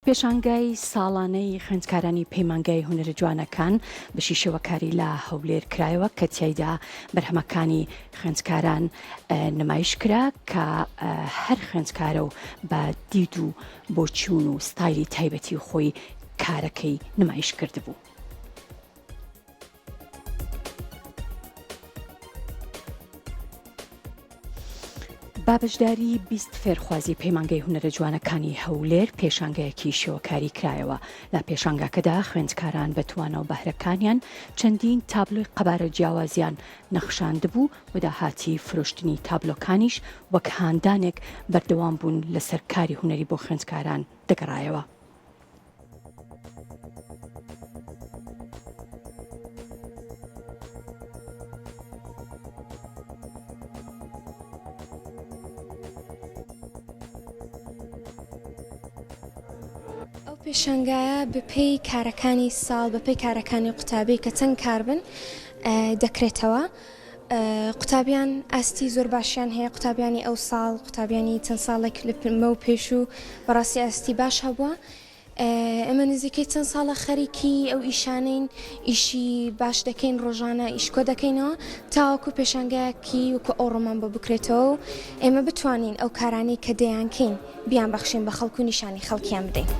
پێشانگای ساڵانەی خوێندکارانی پەیمانگای هونەرە جوانەکان بەشی شێوەکاری لە هەولێر کرایەوە کە تیایدا بەرهەمەکانی خوێندکاران نمایش کرا کە هەر خوێندکارە و بە دید و بۆچوون و ستایلی تایبەتی خۆی کارەکەی نمایش کردبوو. بابشداری 20 فێرخوازی پەیمانگای هونەرە جوانەکانی هەولێر پێشانگایەکی شێوەکاری کرایەوە. لە پێشانگاکەدا خوێندکاران بەتوانە و بەهرەکانیان چەندین تابلۆی قەبارە جیاوازیان نەخشاندبوو و داهاتی فرۆشتنی تابلۆکانیش وەک هاندانێک بەردەوام بوون لەسەر کاری هونەری بۆ خوێندکاران دەگەڕایەوە. پێشانگایە بەپێی کارەکانی ساڵ بەپێی کارەکانی قوتابی کە چەند کار بن دەکرێتەوە. قوتابیان ئاستی زۆر باشیان هەیە، قوتابیانی ئەو ساڵ، قوتابیانی چەند ساڵێک لەمە و پێش و بەڕاستی ئاستی باش هەبووە. ئەمە نزیکەی چەند ساڵە خەریکی ئەو ئیشانەین، ئیشی باش دەکەین، ڕۆژانە ئیشکۆ دەکەینەوە تاوەکو پێشانگایەکی وەکو ئەو ڕۆمان بۆ بکرێتەوە و ئێمە بتوانین ئەو کارانی کە دەیانکەین بیان بەخشین بە خەڵکو و نیشانی خەڵکیان بدەین.